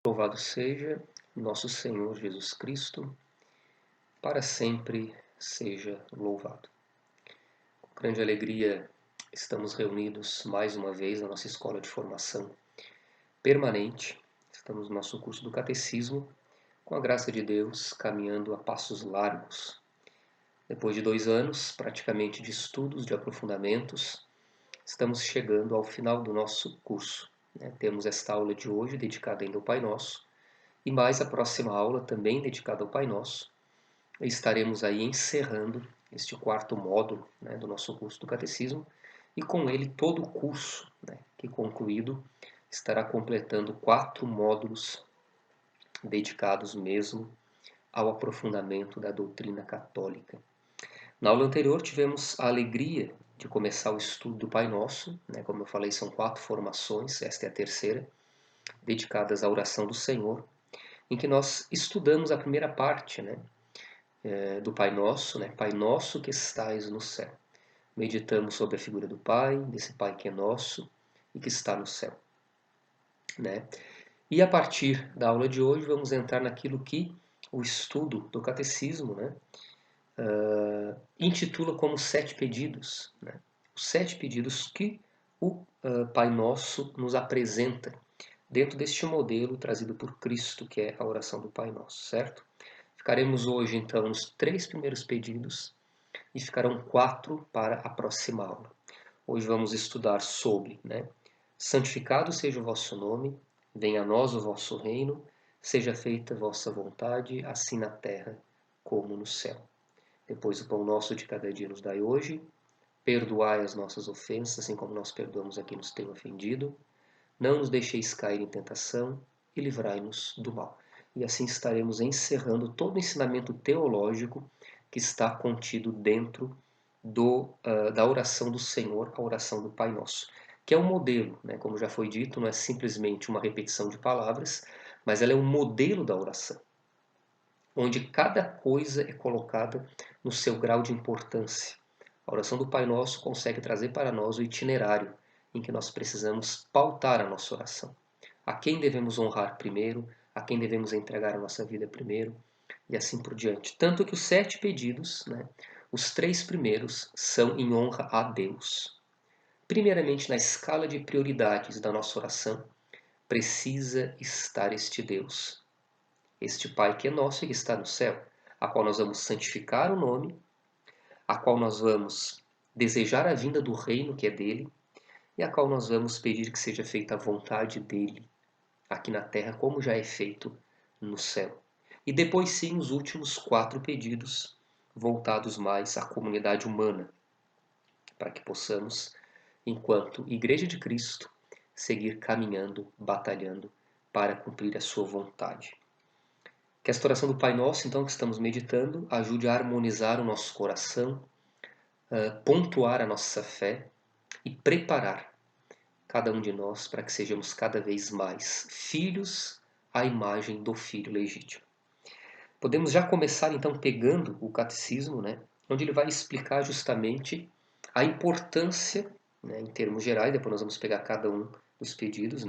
Louvado seja nosso Senhor Jesus Cristo, para sempre seja louvado. Com grande alegria estamos reunidos mais uma vez na nossa escola de formação permanente. Estamos no nosso curso do Catecismo, com a graça de Deus, caminhando a passos largos. Depois de 2 anos, praticamente, de estudos, de aprofundamentos, estamos chegando ao final do nosso curso. Temos esta aula de hoje dedicada ainda ao Pai Nosso, e mais a próxima aula também dedicada ao Pai Nosso. Estaremos aí encerrando este 4º módulo do nosso curso do Catecismo, e com ele todo o curso, que concluído estará completando 4 módulos dedicados mesmo ao aprofundamento da doutrina católica. Na aula anterior tivemos a alegria de começar o estudo do Pai Nosso, como eu falei, são 4 formações, esta é a terceira, dedicadas à oração do Senhor, em que nós estudamos a primeira parte do Pai Nosso, Pai Nosso que estais no céu. Meditamos sobre a figura do Pai, desse Pai que é nosso e que está no céu. E a partir da aula de hoje vamos entrar naquilo que o estudo do Catecismo intitula como 7 pedidos. Os 7 pedidos que o Pai Nosso nos apresenta dentro deste modelo trazido por Cristo, que é a oração do Pai Nosso, certo? Ficaremos hoje, então, nos 3 primeiros pedidos e ficarão 4 para a próxima aula. Hoje vamos estudar sobre, santificado seja o vosso nome, venha a nós o vosso reino, seja feita a vossa vontade, assim na terra como no céu. Depois, o pão nosso de cada dia nos dai hoje, perdoai as nossas ofensas, assim como nós perdoamos a quem nos tem ofendido, não nos deixeis cair em tentação e livrai-nos do mal. E assim estaremos encerrando todo o ensinamento teológico que está contido dentro da oração do Senhor, a oração do Pai Nosso, que é um modelo, como já foi dito, não é simplesmente uma repetição de palavras, mas ela é um modelo da oração, onde cada coisa é colocada no seu grau de importância. A oração do Pai Nosso consegue trazer para nós o itinerário em que nós precisamos pautar a nossa oração. A quem devemos honrar primeiro, a quem devemos entregar a nossa vida primeiro, e assim por diante. Tanto que os 7 pedidos, os 3 primeiros são em honra a Deus. Primeiramente, na escala de prioridades da nossa oração, precisa estar este Deus, este Pai que é nosso e que está no céu, a qual nós vamos santificar o nome, a qual nós vamos desejar a vinda do reino que é dele, e a qual nós vamos pedir que seja feita a vontade dele, aqui na terra, como já é feito no céu. E depois sim, os últimos 4 pedidos, voltados mais à comunidade humana, para que possamos, enquanto Igreja de Cristo, seguir caminhando, batalhando para cumprir a sua vontade. Que esta oração do Pai Nosso, então, que estamos meditando, ajude a harmonizar o nosso coração, pontuar a nossa fé e preparar cada um de nós para que sejamos cada vez mais filhos à imagem do Filho legítimo. Podemos já começar então pegando o catecismo, onde ele vai explicar justamente a importância, em termos gerais, depois nós vamos pegar cada um dos pedidos,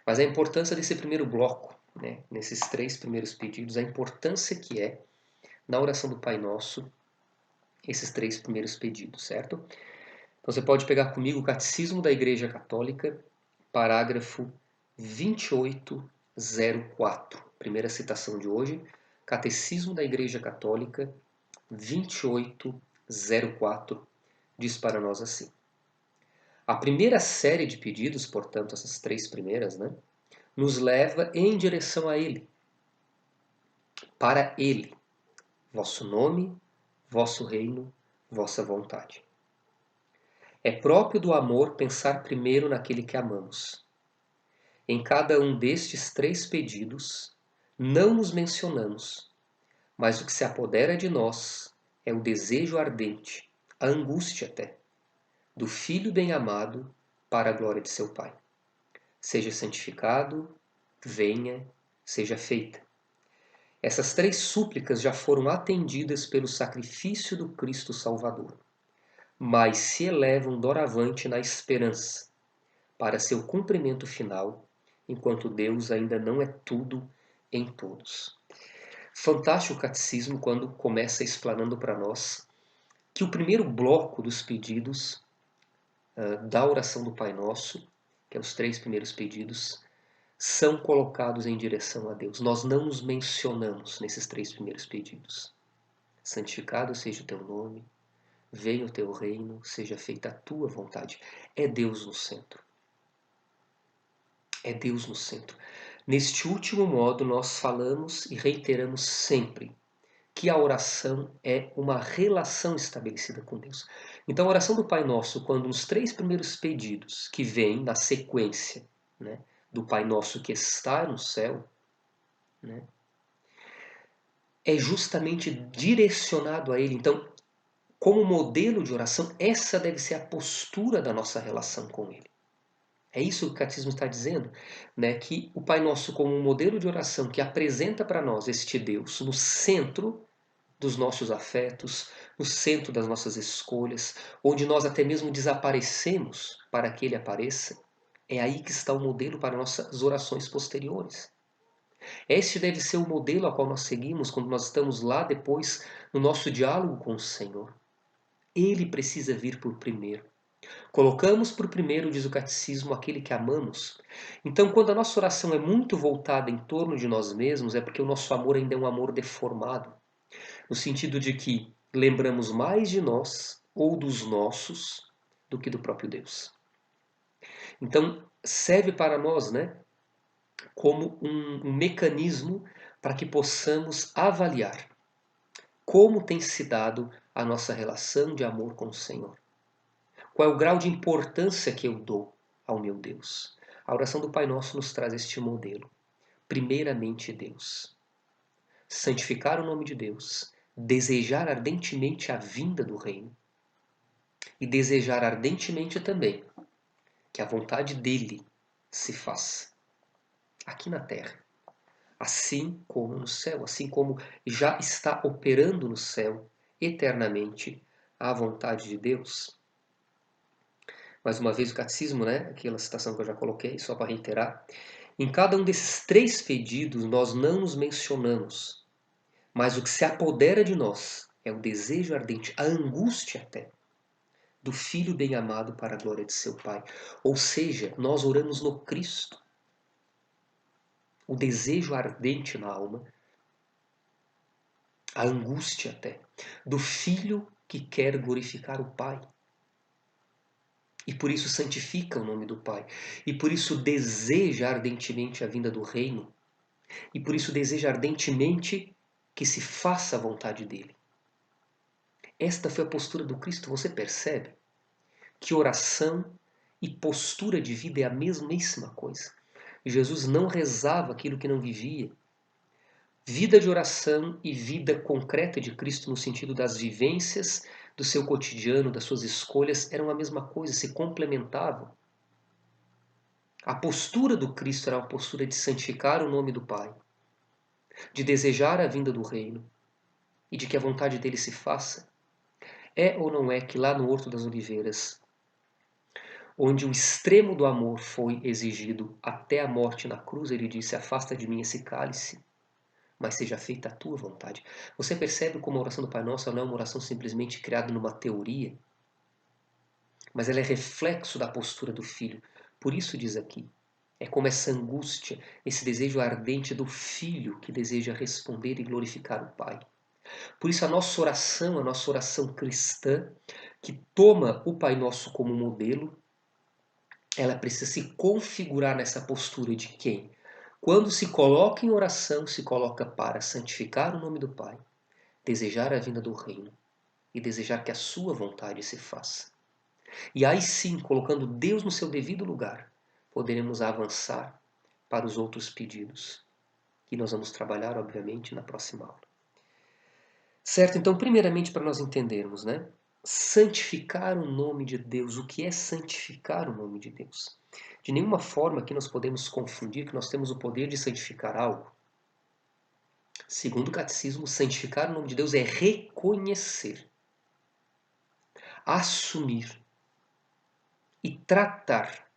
mas a importância desse primeiro bloco, nesses 3 primeiros pedidos, a importância que é na oração do Pai Nosso, esses 3 primeiros pedidos, certo? Então você pode pegar comigo o Catecismo da Igreja Católica, parágrafo 2804, primeira citação de hoje, Catecismo da Igreja Católica 2804, diz para nós assim: a primeira série de pedidos, portanto, essas 3 primeiras, nos leva em direção a Ele, para Ele, vosso nome, vosso reino, vossa vontade. É próprio do amor pensar primeiro naquele que amamos. Em cada um destes 3 pedidos, não nos mencionamos, mas o que se apodera de nós é o desejo ardente, a angústia até, do Filho bem-amado para a glória de seu Pai. Seja santificado, venha, seja feita. Essas 3 súplicas já foram atendidas pelo sacrifício do Cristo Salvador, mas se elevam doravante na esperança, para seu cumprimento final enquanto Deus ainda não é tudo em todos. Fantástico o catecismo quando começa explanando para nós que o primeiro bloco dos pedidos da oração do Pai Nosso, que é os 3 primeiros pedidos, são colocados em direção a Deus. Nós não nos mencionamos nesses 3 primeiros pedidos. Santificado seja o teu nome, venha o teu reino, seja feita a tua vontade. É Deus no centro. É Deus no centro. Neste último modo, nós falamos e reiteramos sempre que a oração é uma relação estabelecida com Deus. Então, a oração do Pai Nosso, quando nos 3 primeiros pedidos que vêm na sequência, né, do Pai Nosso que está no céu, né, é justamente direcionado a Ele. Então, como modelo de oração, essa deve ser a postura da nossa relação com Ele. É isso que o catecismo está dizendo, né? Que o Pai Nosso, como um modelo de oração que apresenta para nós este Deus no centro dos nossos afetos, no centro das nossas escolhas, onde nós até mesmo desaparecemos para que Ele apareça, é aí que está o modelo para nossas orações posteriores. Este deve ser o modelo a qual nós seguimos quando nós estamos lá depois no nosso diálogo com o Senhor. Ele precisa vir por primeiro. Colocamos por primeiro, diz o catecismo, aquele que amamos. Então, quando a nossa oração é muito voltada em torno de nós mesmos, é porque o nosso amor ainda é um amor deformado. No sentido de que lembramos mais de nós ou dos nossos do que do próprio Deus. Então, serve para nós, né, como um mecanismo para que possamos avaliar como tem se dado a nossa relação de amor com o Senhor. Qual é o grau de importância que eu dou ao meu Deus? A oração do Pai Nosso nos traz este modelo. Primeiramente, Deus. Santificar o nome de Deus. Desejar ardentemente a vinda do reino. E desejar ardentemente também que a vontade dele se faça aqui na terra, assim como no céu, assim como já está operando no céu eternamente a vontade de Deus. Mais uma vez o catecismo, né? Aquela citação que eu já coloquei, só para reiterar. Em cada um desses 3 pedidos nós não nos mencionamos, mas o que se apodera de nós é o desejo ardente, a angústia até, do Filho bem-amado para a glória de seu Pai. Ou seja, nós oramos no Cristo. O desejo ardente na alma, a angústia até, do Filho que quer glorificar o Pai. E por isso santifica o nome do Pai. E por isso deseja ardentemente a vinda do reino. E por isso deseja ardentemente que se faça a vontade dele. Esta foi a postura do Cristo. Você percebe que oração e postura de vida é a mesmíssima coisa. Jesus não rezava aquilo que não vivia. Vida de oração e vida concreta de Cristo no sentido das vivências do seu cotidiano, das suas escolhas, eram a mesma coisa, se complementavam. A postura do Cristo era uma postura de santificar o nome do Pai, de desejar a vinda do reino e de que a vontade dele se faça. É ou não é que lá no Horto das Oliveiras, onde o extremo do amor foi exigido até a morte na cruz, ele disse: afasta de mim esse cálice, mas seja feita a tua vontade. Você percebe como a oração do Pai Nosso não é uma oração simplesmente criada numa teoria, mas ela é reflexo da postura do Filho. Por isso diz aqui, é como essa angústia, esse desejo ardente do Filho que deseja responder e glorificar o Pai. Por isso a nossa oração cristã, que toma o Pai Nosso como modelo, ela precisa se configurar nessa postura de quem? Quando se coloca em oração, se coloca para santificar o nome do Pai, desejar a vinda do reino e desejar que a sua vontade se faça. E aí sim, colocando Deus no seu devido lugar, poderemos avançar para os outros pedidos, que nós vamos trabalhar, obviamente, na próxima aula. Certo? Então, primeiramente, para nós entendermos, né? Santificar o nome de Deus. O que é santificar o nome de Deus? De nenhuma forma que nós podemos confundir que nós temos o poder de santificar algo. Segundo o catecismo, santificar o nome de Deus é reconhecer, assumir e tratar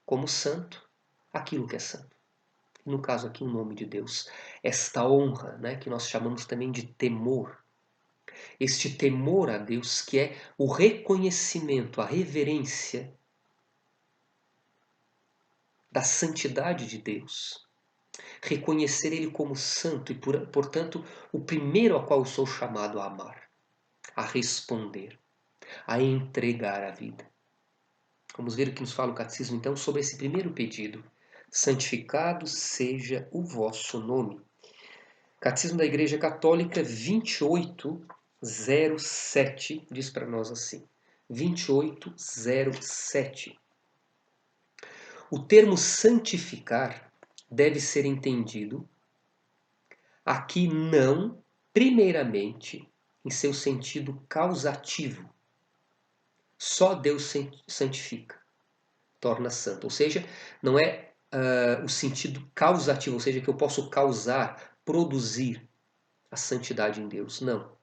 como santo aquilo que é santo. No caso aqui, o nome de Deus. Esta honra, né, que nós chamamos também de temor. Este temor a Deus, que é o reconhecimento, a reverência da santidade de Deus. Reconhecer Ele como santo e, portanto, o primeiro ao qual eu sou chamado a amar, a responder, a entregar a vida. Vamos ver o que nos fala o Catecismo, então, sobre esse primeiro pedido. Santificado seja o vosso nome. Catecismo da Igreja Católica 2807 diz para nós assim. 2807. O termo santificar deve ser entendido aqui não, primeiramente, em seu sentido causativo. Só Deus santifica, torna santo. Ou seja, não é o sentido causativo, ou seja, que eu posso causar, produzir a santidade em Deus. Não.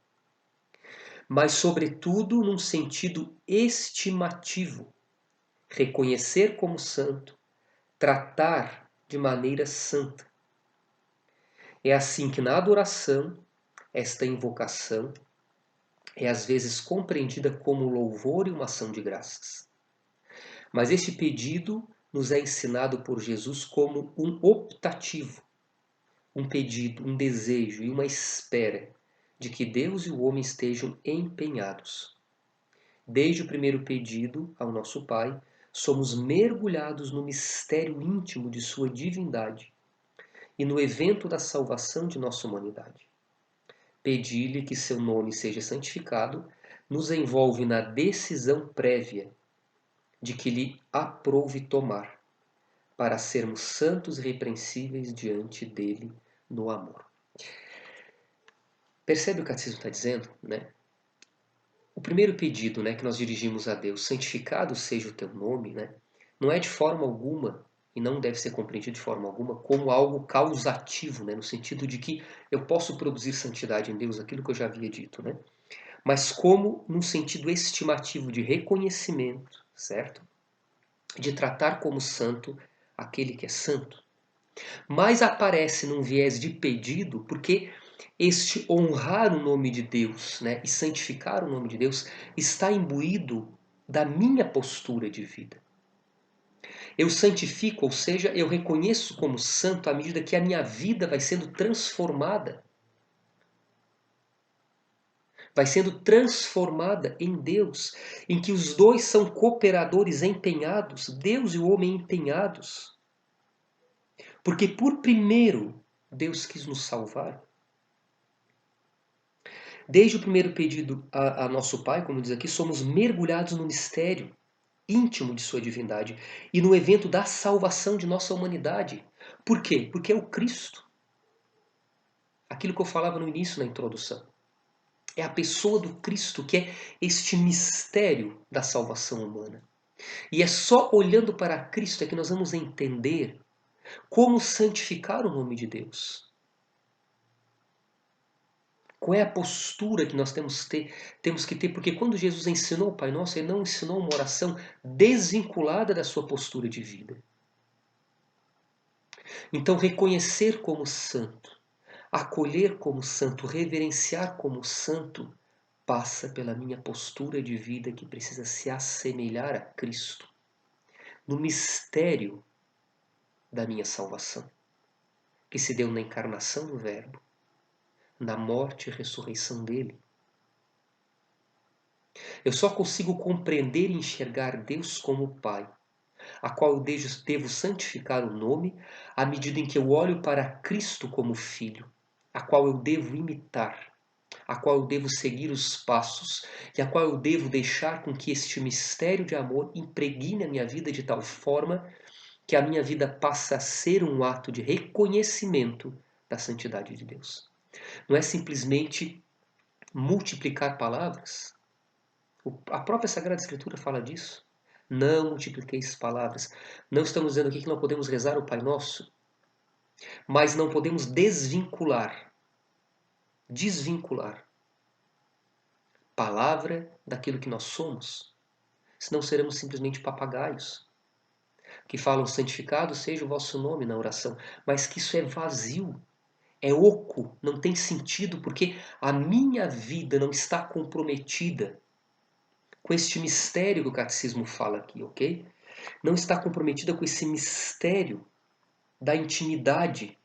Mas, sobretudo, num sentido estimativo. Reconhecer como santo, tratar de maneira santa. É assim que na adoração, esta invocação é às vezes compreendida como louvor e uma ação de graças. Mas este pedido nos é ensinado por Jesus como um optativo, um pedido, um desejo e uma espera de que Deus e o homem estejam empenhados. Desde o primeiro pedido ao nosso Pai, somos mergulhados no mistério íntimo de sua divindade e no evento da salvação de nossa humanidade. Pedir-lhe que seu nome seja santificado nos envolve na decisão prévia de que lhe aprouve tomar, para sermos santos e irrepreensíveis diante dele no amor. Percebe o que o Catecismo está dizendo, né? O primeiro pedido, né, que nós dirigimos a Deus, santificado seja o teu nome, né, não é de forma alguma, e não deve ser compreendido de forma alguma, como algo causativo, né, no sentido de que eu posso produzir santidade em Deus, aquilo que eu já havia dito, né, mas como num sentido estimativo de reconhecimento, certo? De tratar como santo aquele que é santo. Mas aparece num viés de pedido, porque este honrar o nome de Deus, né, e santificar o nome de Deus está imbuído da minha postura de vida. Eu santifico, ou seja, eu reconheço como santo à medida que a minha vida vai sendo transformada. Vai sendo transformada em Deus, em que os dois são cooperadores empenhados, Deus e o homem empenhados. Porque por primeiro Deus quis nos salvar. Desde o primeiro pedido a nosso Pai, como diz aqui, somos mergulhados no mistério íntimo de sua divindade e no evento da salvação de nossa humanidade. Por quê? Porque é o Cristo. Aquilo que eu falava no início, na introdução. É a pessoa do Cristo que é este mistério da salvação humana. E é só olhando para Cristo é que nós vamos entender como santificar o nome de Deus. Qual é a postura que nós temos que ter? Porque quando Jesus ensinou o Pai Nosso, Ele não ensinou uma oração desvinculada da sua postura de vida. Então, reconhecer como santo, acolher como santo, reverenciar como santo, passa pela minha postura de vida que precisa se assemelhar a Cristo, no mistério da minha salvação, que se deu na encarnação do Verbo, na morte e ressurreição dele. Eu só consigo compreender e enxergar Deus como Pai, a qual eu devo santificar o nome, à medida em que eu olho para Cristo como Filho, a qual eu devo imitar, a qual eu devo seguir os passos e a qual eu devo deixar com que este mistério de amor impregne a minha vida de tal forma que a minha vida passe a ser um ato de reconhecimento da santidade de Deus. Não é simplesmente multiplicar palavras. A própria Sagrada Escritura fala disso. Não multipliqueis palavras. Não estamos dizendo aqui que não podemos rezar o Pai Nosso, mas não podemos desvincular palavra daquilo que nós somos. Senão seremos simplesmente papagaios. que falam santificado seja o vosso nome na oração, mas que isso é vazio, é oco, não tem sentido, porque a minha vida não está comprometida com este mistério que o catecismo fala aqui, ok? Não está comprometida com esse mistério da intimidade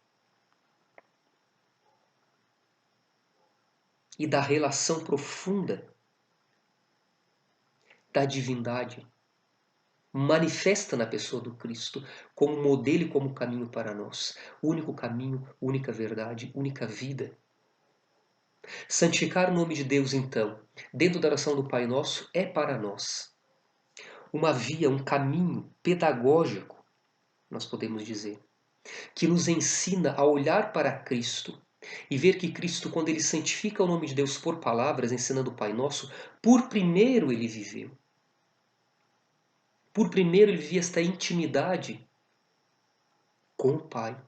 e da relação profunda da divindade, manifesta na pessoa do Cristo como modelo e como caminho para nós. Único caminho, única verdade, única vida. Santificar o nome de Deus, então, dentro da oração do Pai Nosso, é para nós uma via, um caminho pedagógico, nós podemos dizer, que nos ensina a olhar para Cristo e ver que Cristo, quando ele santifica o nome de Deus por palavras, ensinando o Pai Nosso, por primeiro ele viveu. Por primeiro ele vivia esta intimidade com o Pai,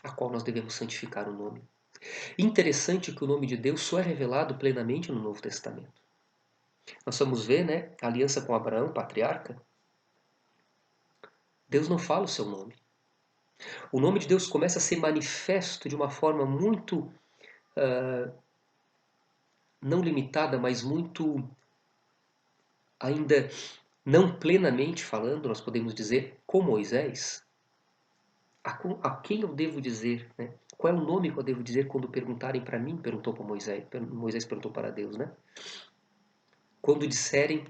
a qual nós devemos santificar o nome. Interessante que o nome de Deus só é revelado plenamente no Novo Testamento. Nós vamos ver, né, a aliança com Abraão, patriarca. Deus não fala o seu nome. O nome de Deus começa a ser manifesto de uma forma muito, não limitada, mas muito, ainda não plenamente falando, nós podemos dizer, com Moisés. A quem eu devo dizer, né? Qual é o nome que eu devo dizer quando perguntarem para mim? Perguntou para Moisés. Moisés perguntou para Deus, né? Quando disserem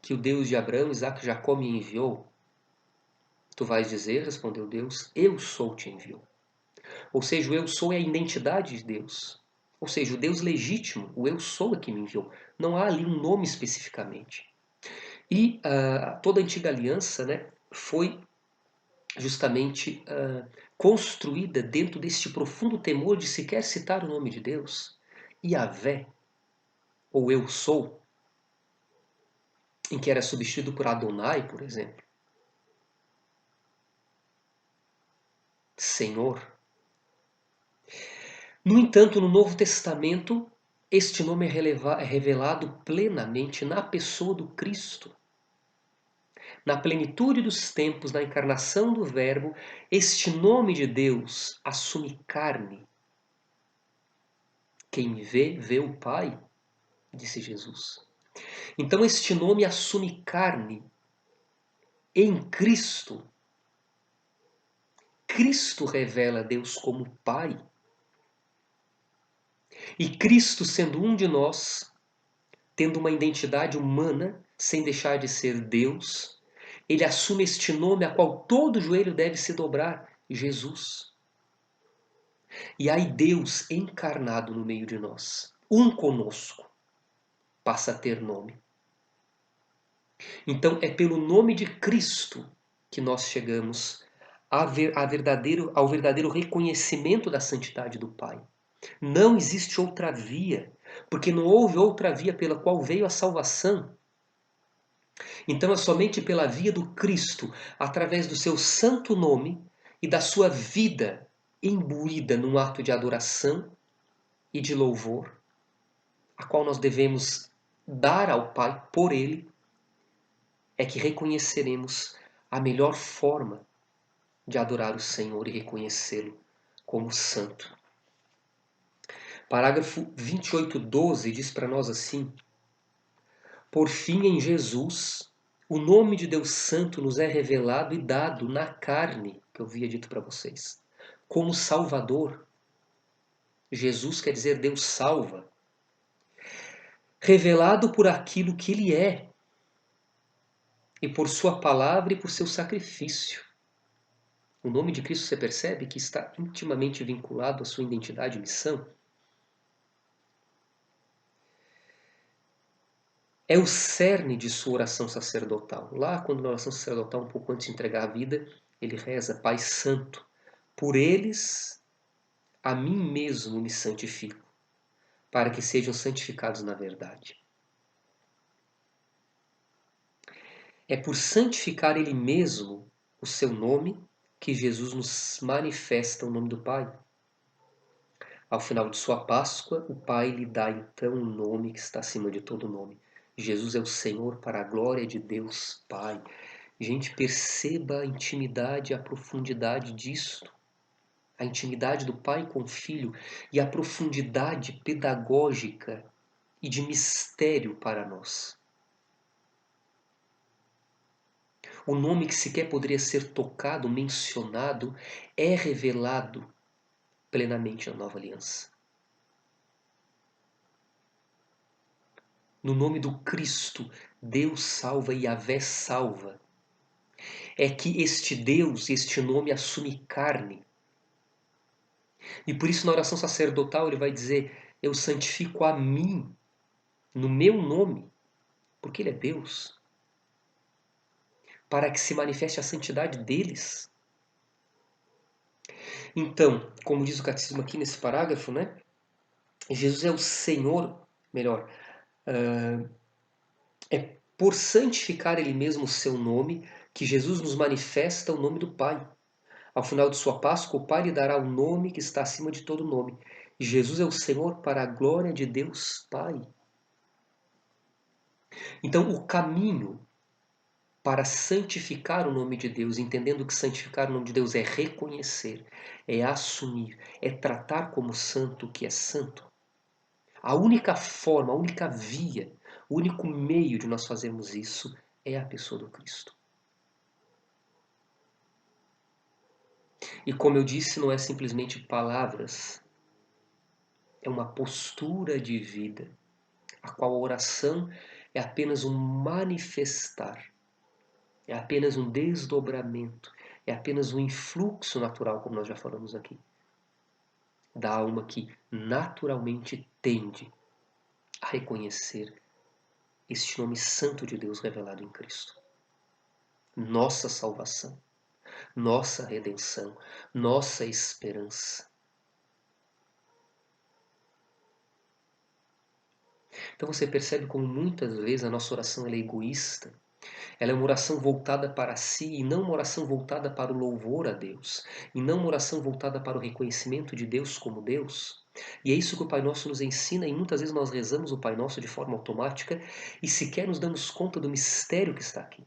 que o Deus de Abraão, Isaque e Jacó me enviou, tu vais dizer, respondeu Deus, eu sou te enviou. Ou seja, o eu sou é a identidade de Deus. Ou seja, o Deus legítimo, o eu sou é que me enviou. Não há ali um nome especificamente. E toda a antiga aliança, né, foi justamente construída dentro deste profundo temor de sequer citar o nome de Deus. Yahvé, ou eu sou, em que era substituído por Adonai, por exemplo. Senhor. No entanto, no Novo Testamento, este nome é revelado plenamente na pessoa do Cristo. Na plenitude dos tempos, na encarnação do Verbo, este nome de Deus assume carne. Quem me vê, vê o Pai, disse Jesus. Então este nome assume carne em Cristo. Cristo revela Deus como Pai. E Cristo, sendo um de nós, tendo uma identidade humana, sem deixar de ser Deus, ele assume este nome a qual todo joelho deve se dobrar, Jesus. E aí Deus encarnado no meio de nós, um conosco, passa a ter nome. Então é pelo nome de Cristo que nós chegamos ao verdadeiro reconhecimento da santidade do Pai. Não existe outra via, porque não houve outra via pela qual veio a salvação. Então é somente pela via do Cristo, através do seu santo nome e da sua vida imbuída num ato de adoração e de louvor, a qual nós devemos dar ao Pai por Ele, é que reconheceremos a melhor forma de adorar o Senhor e reconhecê-lo como santo. Parágrafo 28:12 diz para nós assim: por fim, em Jesus, o nome de Deus Santo nos é revelado e dado na carne, que eu havia dito para vocês, como Salvador. Jesus quer dizer Deus salva. Revelado por aquilo que Ele é, e por Sua palavra e por seu sacrifício. O nome de Cristo, você percebe que está intimamente vinculado à sua identidade e missão? É o cerne de sua oração sacerdotal. Lá, quando na oração sacerdotal, um pouco antes de entregar a vida, ele reza: Pai Santo, por eles a mim mesmo me santifico, para que sejam santificados na verdade. É por santificar Ele mesmo, o seu nome, que Jesus nos manifesta o nome do Pai. Ao final de sua Páscoa, o Pai lhe dá então um nome que está acima de todo nome. Jesus é o Senhor para a glória de Deus Pai. Gente, perceba a intimidade e a profundidade disto. A intimidade do pai com o filho e a profundidade pedagógica e de mistério para nós. O nome que sequer poderia ser tocado, mencionado, é revelado plenamente na nova aliança. No nome do Cristo, Deus salva e Yahvé salva. É que este Deus, este nome assume carne. E por isso na oração sacerdotal ele vai dizer: eu santifico a mim, no meu nome, porque ele é Deus, para que se manifeste a santidade deles. Então, como diz o catecismo aqui nesse parágrafo, né? Jesus é o Senhor, melhor, é por santificar Ele mesmo o seu nome que Jesus nos manifesta o nome do Pai. Ao final de sua Páscoa, o Pai lhe dará o nome que está acima de todo nome. Jesus é o Senhor para a glória de Deus Pai. Então, o caminho para santificar o nome de Deus, entendendo que santificar o nome de Deus é reconhecer, é assumir, é tratar como santo o que é santo. A única forma, a única via, o único meio de nós fazermos isso é a pessoa do Cristo. E como eu disse, não é simplesmente palavras, é uma postura de vida, a qual a oração é apenas um manifestar, é apenas um desdobramento, é apenas um influxo natural, como nós já falamos aqui, da alma que naturalmente tende a reconhecer este nome santo de Deus revelado em Cristo. Nossa salvação, nossa redenção, nossa esperança. Então você percebe como muitas vezes a nossa oração é egoísta. Ela é uma oração voltada para si e não uma oração voltada para o louvor a Deus. E não uma oração voltada para o reconhecimento de Deus como Deus. E é isso que o Pai Nosso nos ensina e muitas vezes nós rezamos o Pai Nosso de forma automática e sequer nos damos conta do mistério que está aqui.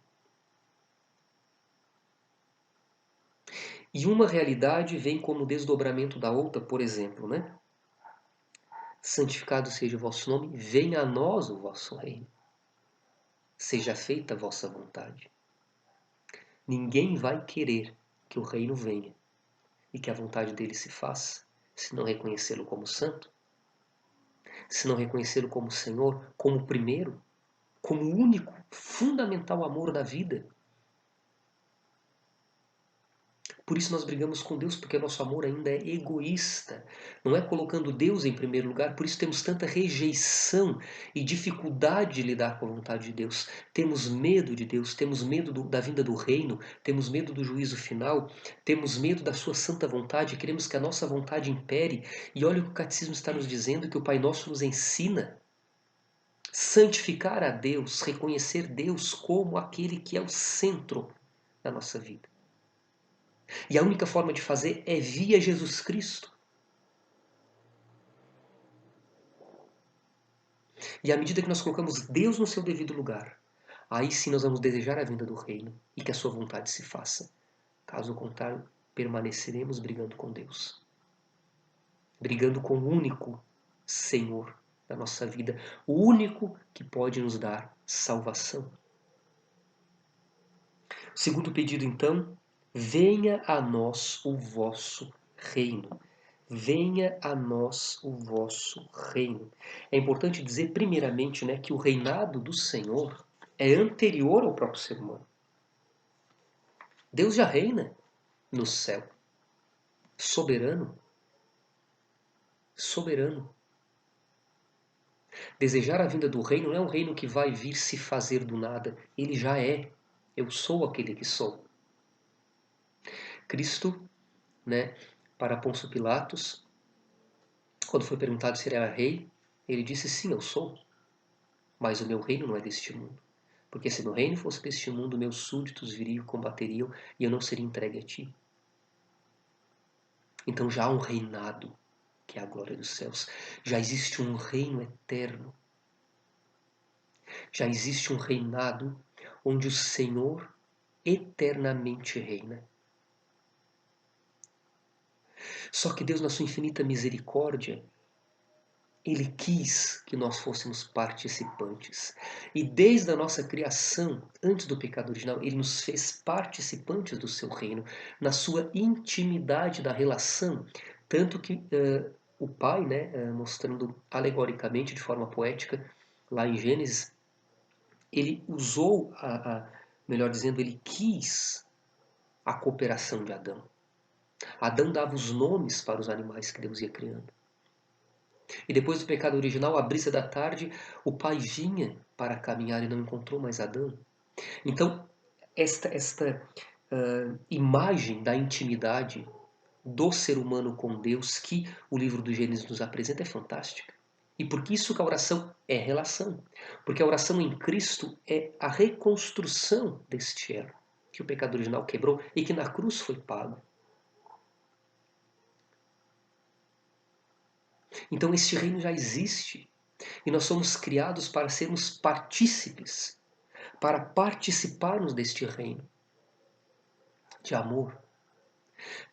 E uma realidade vem como desdobramento da outra, por exemplo, né? Santificado seja o vosso nome, venha a nós o vosso reino. Seja feita a vossa vontade. Ninguém vai querer que o reino venha e que a vontade dele se faça, se não reconhecê-lo como santo, se não reconhecê-lo como Senhor, como primeiro, como único, fundamental amor da vida. Por isso nós brigamos com Deus, porque nosso amor ainda é egoísta. Não é colocando Deus em primeiro lugar, por isso temos tanta rejeição e dificuldade de lidar com a vontade de Deus. Temos medo de Deus, temos medo da vinda do reino, temos medo do juízo final, temos medo da sua santa vontade, queremos que a nossa vontade impere. E olha o que o catecismo está nos dizendo, que o Pai Nosso nos ensina. Santificar a Deus, reconhecer Deus como aquele que é o centro da nossa vida. E a única forma de fazer é via Jesus Cristo. E à medida que nós colocamos Deus no seu devido lugar, aí sim nós vamos desejar a vinda do reino e que a sua vontade se faça. Caso contrário, permaneceremos brigando com Deus. Brigando com o único Senhor da nossa vida, o único que pode nos dar salvação. O segundo pedido, então, venha a nós o vosso reino. Venha a nós o vosso reino. É importante dizer, primeiramente, né, que o reinado do Senhor é anterior ao próprio ser humano. Deus já reina no céu. Soberano. Soberano. Desejar a vinda do reino não é um reino que vai vir se fazer do nada. Ele já é. Eu sou aquele que sou. Cristo, né, para Pôncio Pilatos, quando foi perguntado se ele era rei, ele disse: sim, eu sou. Mas o meu reino não é deste mundo. Porque se meu reino fosse deste mundo, meus súditos viriam e combateriam e eu não seria entregue a ti. Então já há um reinado, que é a glória dos céus. Já existe um reino eterno. Já existe um reinado onde o Senhor eternamente reina. Só que Deus, na sua infinita misericórdia, Ele quis que nós fôssemos participantes. E desde a nossa criação, antes do pecado original, Ele nos fez participantes do seu reino, na sua intimidade da relação. Tanto que o Pai, né, mostrando alegoricamente, de forma poética, lá em Gênesis, Ele usou, melhor dizendo, Ele quis a cooperação de Adão. Adão dava os nomes para os animais que Deus ia criando. E depois do pecado original, à brisa da tarde, o pai vinha para caminhar e não encontrou mais Adão. Então, esta imagem da intimidade do ser humano com Deus que o livro do Gênesis nos apresenta é fantástica. E por isso que a oração é relação. Porque a oração em Cristo é a reconstrução deste elo que o pecado original quebrou e que na cruz foi pago. Então este reino já existe e nós somos criados para sermos partícipes, para participarmos deste reino de amor,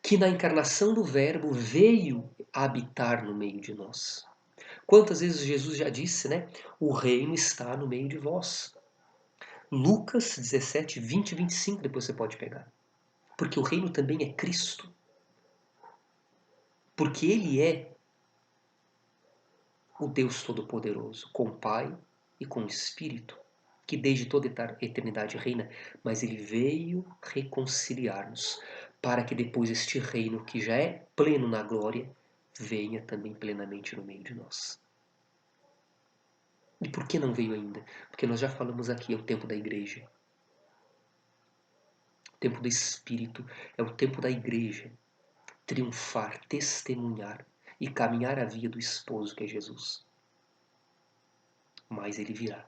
que na encarnação do Verbo veio habitar no meio de nós. Quantas vezes Jesus já disse, né? O reino está no meio de vós. Lucas 17, 20 e 25, depois você pode pegar. Porque o reino também é Cristo. Porque Ele é o Deus Todo-Poderoso, com o Pai e com o Espírito, que desde toda eternidade reina, mas Ele veio reconciliar-nos, para que depois este reino, que já é pleno na glória, venha também plenamente no meio de nós. E por que não veio ainda? Porque nós já falamos aqui, é o tempo da igreja. O tempo do Espírito é o tempo da igreja triunfar, testemunhar e caminhar a via do esposo, que é Jesus. Mas Ele virá.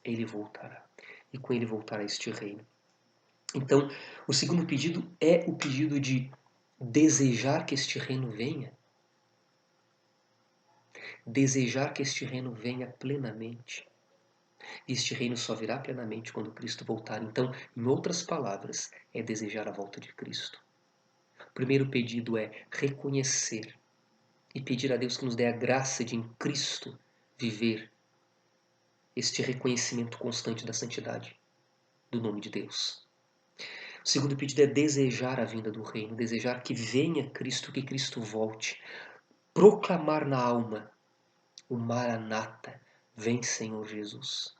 Ele voltará. E com Ele voltará este reino. Então, o segundo pedido é o pedido de desejar que este reino venha. Desejar que este reino venha plenamente. E este reino só virá plenamente quando Cristo voltar. Então, em outras palavras, é desejar a volta de Cristo. O primeiro pedido é reconhecer e pedir a Deus que nos dê a graça de, em Cristo, viver este reconhecimento constante da santidade do nome de Deus. O segundo pedido é desejar a vinda do reino, desejar que venha Cristo, que Cristo volte. Proclamar na alma o Maranata, vem Senhor Jesus.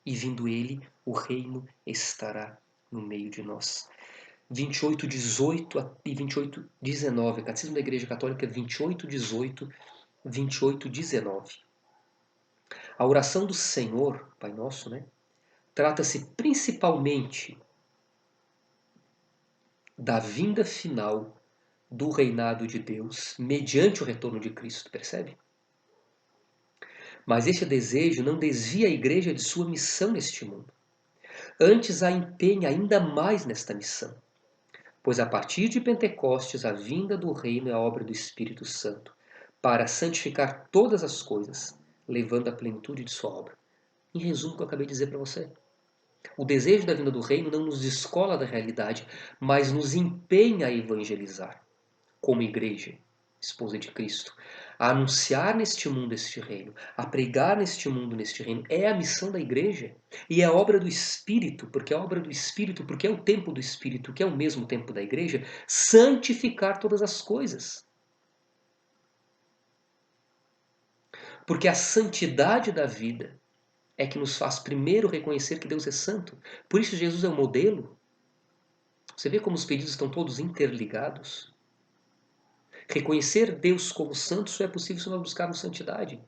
E vindo Ele, o reino estará no meio de nós. 28, 18 e 28, 19. Catecismo da Igreja Católica 28, 18, 28, 19. A oração do Senhor, Pai Nosso, né? Trata-se principalmente da vinda final do reinado de Deus mediante o retorno de Cristo, percebe? Mas este desejo não desvia a igreja de sua missão neste mundo. Antes a empenha ainda mais nesta missão. Pois a partir de Pentecostes a vinda do reino é a obra do Espírito Santo, para santificar todas as coisas, levando à plenitude de sua obra. Em resumo, o que eu acabei de dizer para você. O desejo da vinda do reino não nos descola da realidade, mas nos empenha a evangelizar, como igreja, esposa de Cristo, a anunciar neste mundo este reino, a pregar neste mundo neste reino. É a missão da igreja e é a obra do Espírito, porque é a obra do Espírito, porque é o tempo do Espírito, que é o mesmo tempo da igreja, santificar todas as coisas. Porque a santidade da vida é que nos faz primeiro reconhecer que Deus é santo. Por isso Jesus é o modelo. Você vê como os pedidos estão todos interligados? Reconhecer Deus como santo só é possível se nós buscarmos santidade,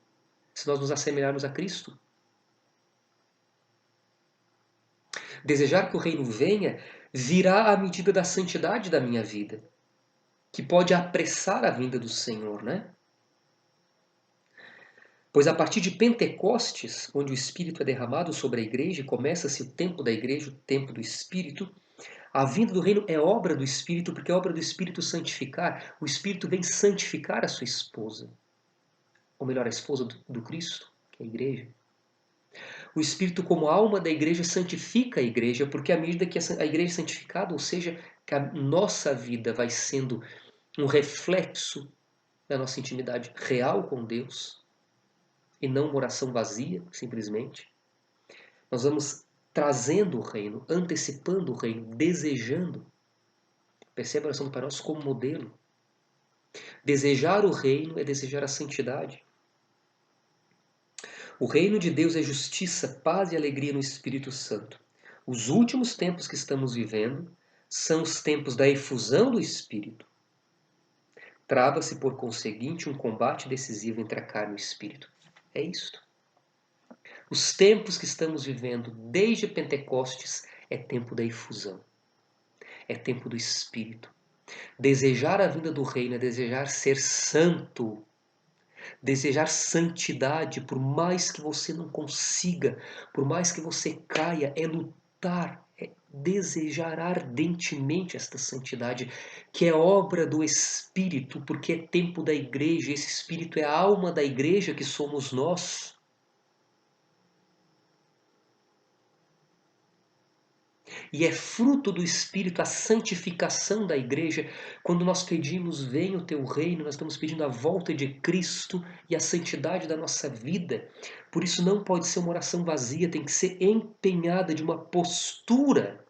se nós nos assemelharmos a Cristo. Desejar que o reino venha virá à medida da santidade da minha vida, que pode apressar a vinda do Senhor, né? Pois a partir de Pentecostes, onde o Espírito é derramado sobre a igreja, e começa-se o tempo da igreja, o tempo do Espírito, a vinda do reino é obra do Espírito, porque é obra do Espírito santificar. O Espírito vem santificar a sua esposa, ou melhor, a esposa do Cristo, que é a igreja. O Espírito, como alma da igreja, santifica a igreja, porque à medida que a igreja é santificada, ou seja, que a nossa vida vai sendo um reflexo da nossa intimidade real com Deus, e não uma oração vazia, simplesmente. Nós vamos trazendo o reino, antecipando o reino, desejando. Percebe a oração do Pai Nosso como modelo. Desejar o reino é desejar a santidade. O reino de Deus é justiça, paz e alegria no Espírito Santo. Os últimos tempos que estamos vivendo são os tempos da efusão do Espírito. Trava-se, por conseguinte, um combate decisivo entre a carne e o Espírito. É isto. Os tempos que estamos vivendo desde Pentecostes é tempo da efusão. É tempo do Espírito. Desejar a vinda do reino é desejar ser santo. Desejar santidade, por mais que você não consiga, por mais que você caia, é lutar, é desejar ardentemente esta santidade, que é obra do Espírito, porque é tempo da igreja, esse Espírito é a alma da igreja que somos nós. E é fruto do Espírito a santificação da igreja. Quando nós pedimos, venha o teu reino, nós estamos pedindo a volta de Cristo e a santidade da nossa vida. Por isso não pode ser uma oração vazia, tem que ser empenhada de uma postura.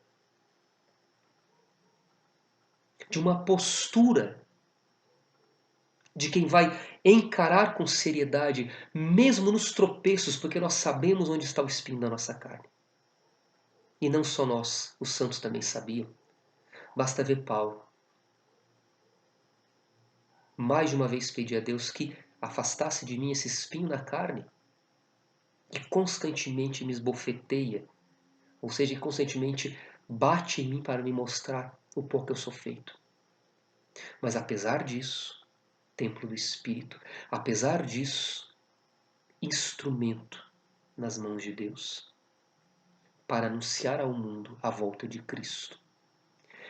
De uma postura de quem vai encarar com seriedade, mesmo nos tropeços, porque nós sabemos onde está o espinho da nossa carne. E não só nós, os santos também sabiam. Basta ver Paulo. Mais de uma vez pedi a Deus que afastasse de mim esse espinho na carne, que constantemente me esbofeteia, ou seja, que constantemente bate em mim para me mostrar o pó que eu sou feito. Mas apesar disso, templo do Espírito, apesar disso, instrumento nas mãos de Deus, para anunciar ao mundo a volta de Cristo.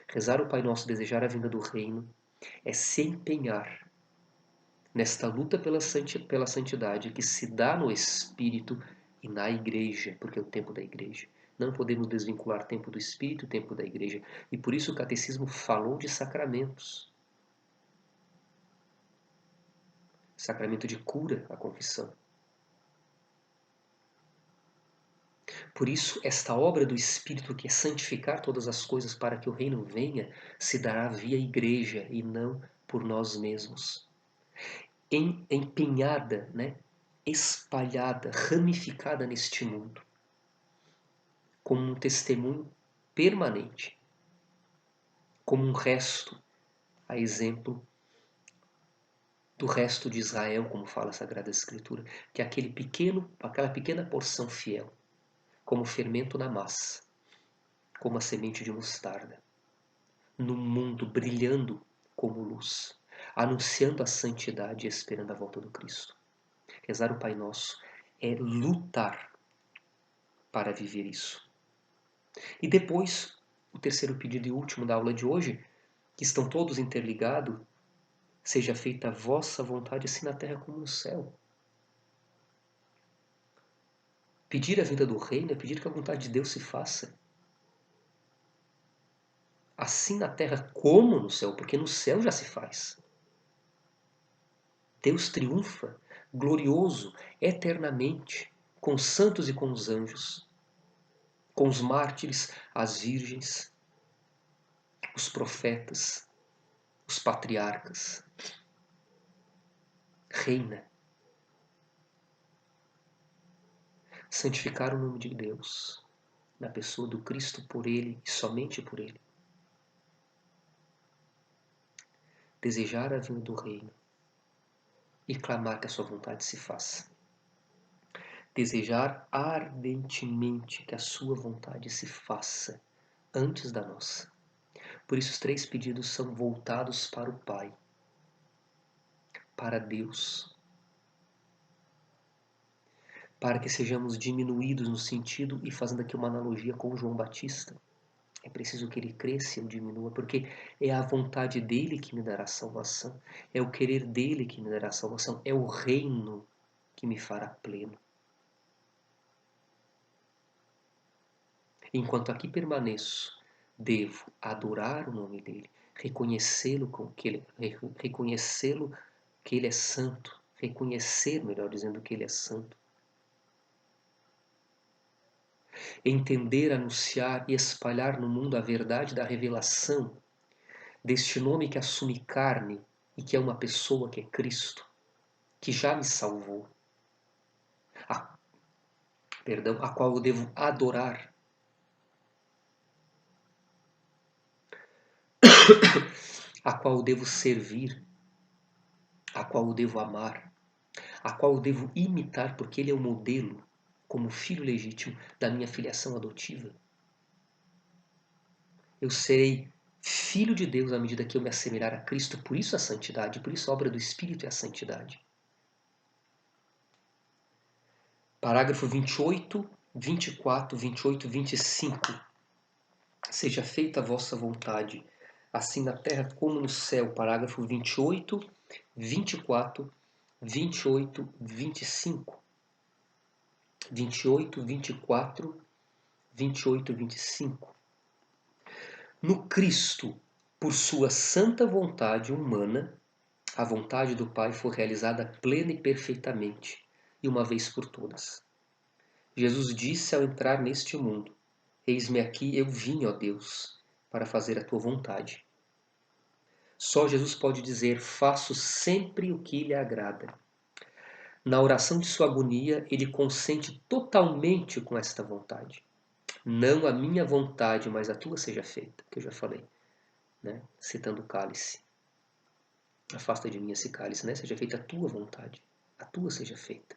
Rezar o Pai Nosso, desejar a vinda do reino, é se empenhar nesta luta pela santidade que se dá no Espírito e na igreja, porque é o tempo da igreja. Não podemos desvincular o tempo do Espírito e o tempo da igreja. E por isso o catecismo falou de sacramentos. Sacramento de cura, a confissão. Por isso, esta obra do Espírito, que é santificar todas as coisas para que o reino venha, se dará via igreja e não por nós mesmos. Empenhada, espalhada, ramificada neste mundo, como um testemunho permanente, como um resto, a exemplo do resto de Israel, como fala a Sagrada Escritura, que é aquela pequena porção fiel, como fermento na massa, como a semente de mostarda, no mundo brilhando como luz, anunciando a santidade e esperando a volta do Cristo. Rezar o Pai Nosso é lutar para viver isso. E depois, o terceiro pedido e último da aula de hoje, que estão todos interligados, seja feita a vossa vontade, assim na terra como no céu. Pedir a vinda do reino é pedir que a vontade de Deus se faça. Assim na terra como no céu, porque no céu já se faz. Deus triunfa, glorioso, eternamente, com os santos e com os anjos, com os mártires, as virgens, os profetas, os patriarcas. Reina. Santificar o nome de Deus na pessoa do Cristo, por Ele e somente por Ele. Desejar a vinda do reino e clamar que a sua vontade se faça. Desejar ardentemente que a sua vontade se faça antes da nossa. Por isso os três pedidos são voltados para o Pai, para Deus, para que sejamos diminuídos no sentido, e fazendo aqui uma analogia com João Batista, é preciso que ele cresça e eu diminua, porque é a vontade dele que me dará salvação, é o querer dele que me dará salvação, é o reino que me fará pleno. Enquanto aqui permaneço, devo adorar o nome dele, reconhecê-lo que ele é santo, reconhecer, melhor dizendo, que ele é santo. Entender, anunciar e espalhar no mundo a verdade da revelação deste nome que assume carne e que é uma pessoa que é Cristo, que já me salvou, a qual eu devo adorar, a qual eu devo servir, a qual eu devo amar, a qual eu devo imitar, porque ele é o modelo, como filho legítimo, da minha filiação adotiva. Eu serei filho de Deus à medida que eu me assemelhar a Cristo, por isso a santidade, por isso a obra do Espírito é a santidade. Parágrafo 28, 24, 28, 25. Seja feita a vossa vontade, assim na terra como no céu. Parágrafo 28, 24, 28, 25. 28, 24, 28, 25. No Cristo, por sua santa vontade humana, a vontade do Pai foi realizada plena e perfeitamente, e uma vez por todas. Jesus disse ao entrar neste mundo: Eis-me aqui, eu vim, ó Deus, para fazer a tua vontade. Só Jesus pode dizer: faço sempre o que lhe agrada. Na oração de sua agonia, ele consente totalmente com esta vontade. Não a minha vontade, mas a tua seja feita, que eu já falei, né? Citando o cálice. Afasta de mim esse cálice, né? Seja feita a tua vontade, a tua seja feita.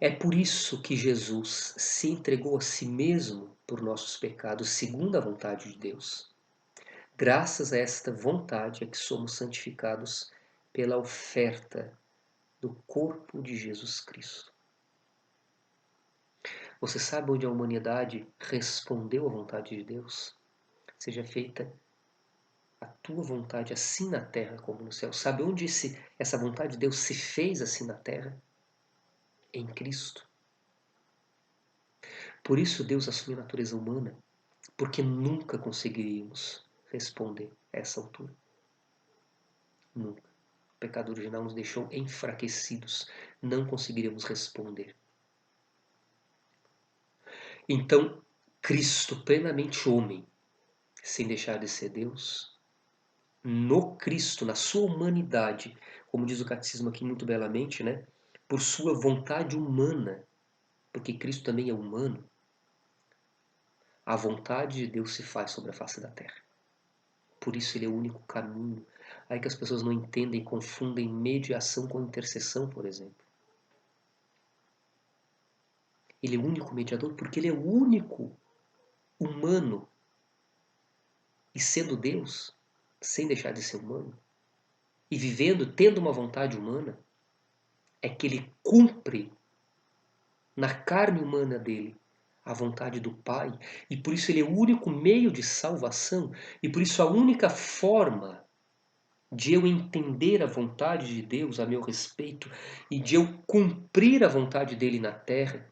É por isso que Jesus se entregou a si mesmo por nossos pecados, segundo a vontade de Deus. Graças a esta vontade é que somos santificados pela oferta do corpo de Jesus Cristo. Você sabe onde a humanidade respondeu à vontade de Deus? Seja feita a tua vontade assim na terra como no céu. Sabe onde essa vontade de Deus se fez assim na terra? Em Cristo. Por isso Deus assumiu a natureza humana, porque nunca conseguiríamos responder a essa altura. Nunca. O pecado original nos deixou enfraquecidos. Não conseguiríamos responder. Então, Cristo, plenamente homem, sem deixar de ser Deus, no Cristo, na sua humanidade, como diz o catecismo aqui muito belamente, né? Por sua vontade humana, porque Cristo também é humano, a vontade de Deus se faz sobre a face da terra. Por isso ele é o único caminho. Aí que as pessoas não entendem e confundem mediação com intercessão, por exemplo. Ele é o único mediador porque ele é o único humano. E sendo Deus, sem deixar de ser humano, e vivendo, tendo uma vontade humana, é que ele cumpre na carne humana dele a vontade do Pai, e por isso ele é o único meio de salvação, e por isso a única forma de eu entender a vontade de Deus a meu respeito e de eu cumprir a vontade dele na terra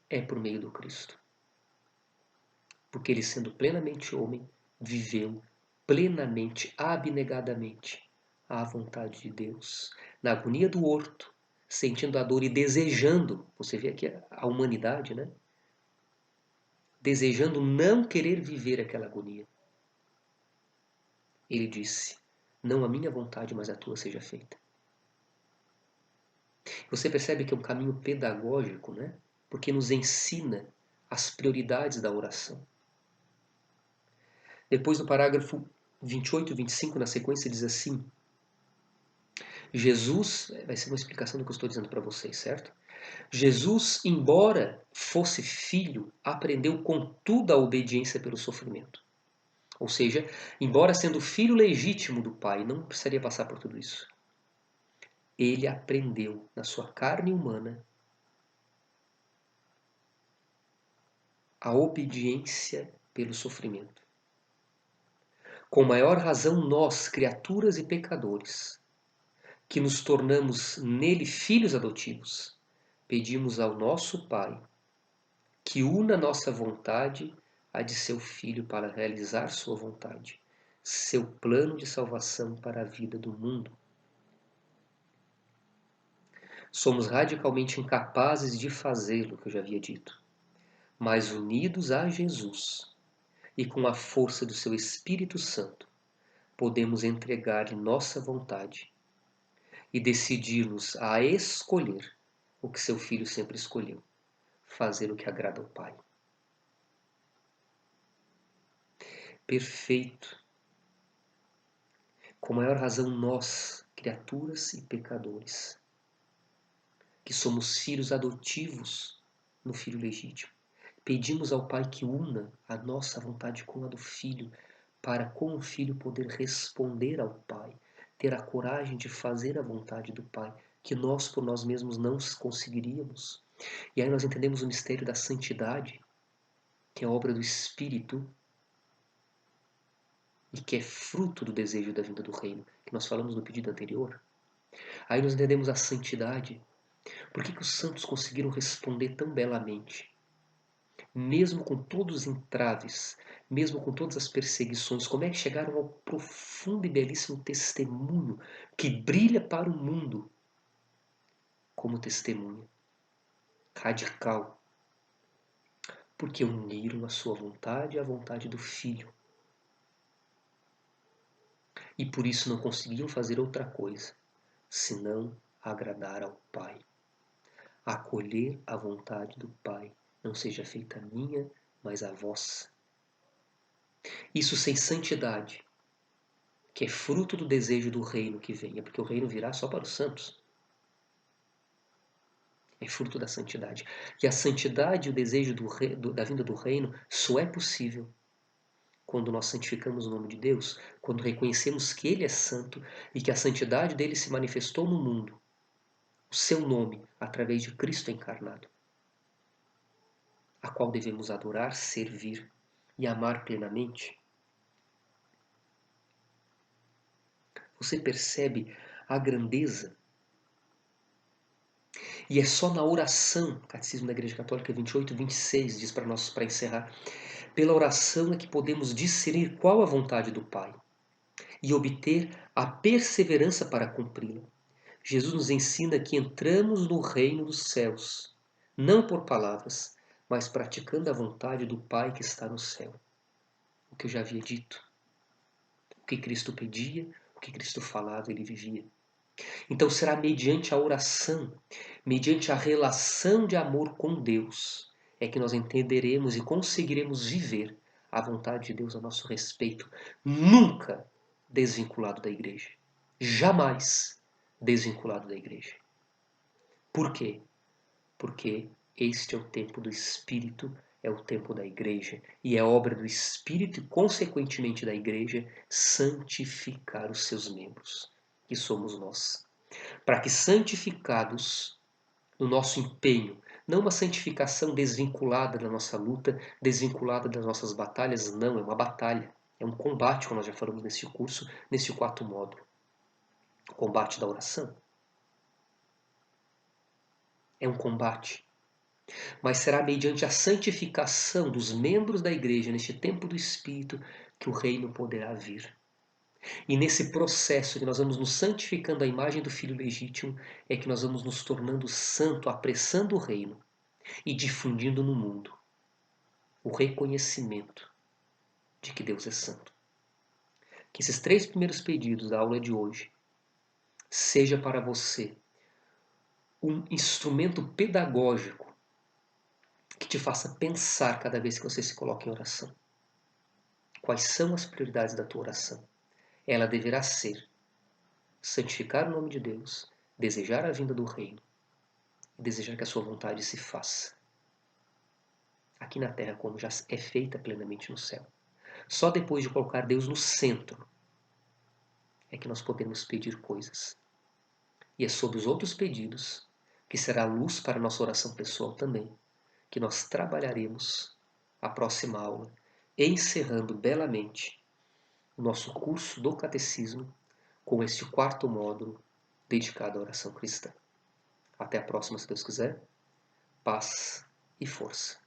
é por meio do Cristo. Porque ele, sendo plenamente homem, viveu plenamente, abnegadamente à vontade de Deus, na agonia do horto, sentindo a dor e desejando, você vê aqui a humanidade, né? Desejando não querer viver aquela agonia. Ele disse: não a minha vontade, mas a tua seja feita. Você percebe que é um caminho pedagógico, né? Porque nos ensina as prioridades da oração. Depois, no parágrafo 28 e 25, na sequência, diz assim: Jesus, vai ser uma explicação do que eu estou dizendo para vocês, certo? Jesus, embora fosse filho, aprendeu contudo a obediência pelo sofrimento. Ou seja, embora sendo filho legítimo do Pai, não precisaria passar por tudo isso. Ele aprendeu na sua carne humana a obediência pelo sofrimento. Com maior razão nós, criaturas e pecadores, que nos tornamos nele filhos adotivos, pedimos ao nosso Pai que una nossa vontade à de seu Filho para realizar sua vontade, seu plano de salvação para a vida do mundo. Somos radicalmente incapazes de fazê-lo, que eu já havia dito, mas unidos a Jesus e com a força do seu Espírito Santo, podemos entregar-lhe nossa vontade e decidir-nos a escolher o que seu Filho sempre escolheu, fazer o que agrada ao Pai. Perfeito. Com maior razão nós, criaturas e pecadores, que somos filhos adotivos no Filho legítimo, pedimos ao Pai que una a nossa vontade com a do Filho, para com o Filho poder responder ao Pai, ter a coragem de fazer a vontade do Pai, que nós por nós mesmos não conseguiríamos. E aí nós entendemos o mistério da santidade, que é obra do Espírito e que é fruto do desejo da vinda do reino, que nós falamos no pedido anterior. Aí nós entendemos a santidade. Por que os santos conseguiram responder tão belamente? Mesmo com todos os entraves, mesmo com todas as perseguições, como é que chegaram ao profundo e belíssimo testemunho que brilha para o mundo como testemunha radical? Porque uniram a sua vontade à vontade do Filho. E por isso não conseguiam fazer outra coisa, senão agradar ao Pai. Acolher a vontade do Pai, não seja feita a minha, mas a vossa. Isso sem santidade, que é fruto do desejo do reino que venha, porque o reino virá só para os santos. É fruto da santidade. E a santidade e o desejo da vinda do reino só é possível quando nós santificamos o nome de Deus, quando reconhecemos que Ele é santo e que a santidade dele se manifestou no mundo, o seu nome, através de Cristo encarnado, a qual devemos adorar, servir e amar plenamente. Você percebe a grandeza? E é só na oração, Catecismo da Igreja Católica 28, 26, diz para nós, para encerrar, pela oração é que podemos discernir qual a vontade do Pai e obter a perseverança para cumpri-la. Jesus nos ensina que entramos no reino dos céus, não por palavras, mas praticando a vontade do Pai que está no céu. O que eu já havia dito. O que Cristo pedia, o que Cristo falava, ele vivia. Então será mediante a oração, mediante a relação de amor com Deus, é que nós entenderemos e conseguiremos viver a vontade de Deus a nosso respeito, nunca desvinculado da igreja. Jamais desvinculado da igreja. Por quê? Porque este é o tempo do Espírito, é o tempo da igreja, e é obra do Espírito e, consequentemente, da igreja, santificar os seus membros, que somos nós. Para que, santificados no nosso empenho, não uma santificação desvinculada da nossa luta, desvinculada das nossas batalhas, não, é uma batalha, é um combate, como nós já falamos nesse curso, nesse 4º módulo. O combate da oração. É um combate. Mas será mediante a santificação dos membros da igreja neste tempo do Espírito que o reino poderá vir. E nesse processo que nós vamos nos santificando à imagem do Filho legítimo, é que nós vamos nos tornando santo, apressando o reino e difundindo no mundo o reconhecimento de que Deus é santo. Que esses 3 primeiros pedidos da aula de hoje seja para você um instrumento pedagógico que te faça pensar cada vez que você se coloca em oração. Quais são as prioridades da tua oração? Ela deverá ser santificar o nome de Deus, desejar a vinda do reino e desejar que a sua vontade se faça. Aqui na terra, como já é feita plenamente no céu. Só depois de colocar Deus no centro é que nós podemos pedir coisas. E é sobre os outros pedidos, que será luz para a nossa oração pessoal também, que nós trabalharemos a próxima aula, encerrando belamente o nosso curso do Catecismo com este 4º módulo dedicado à oração cristã. Até a próxima, se Deus quiser. Paz e força.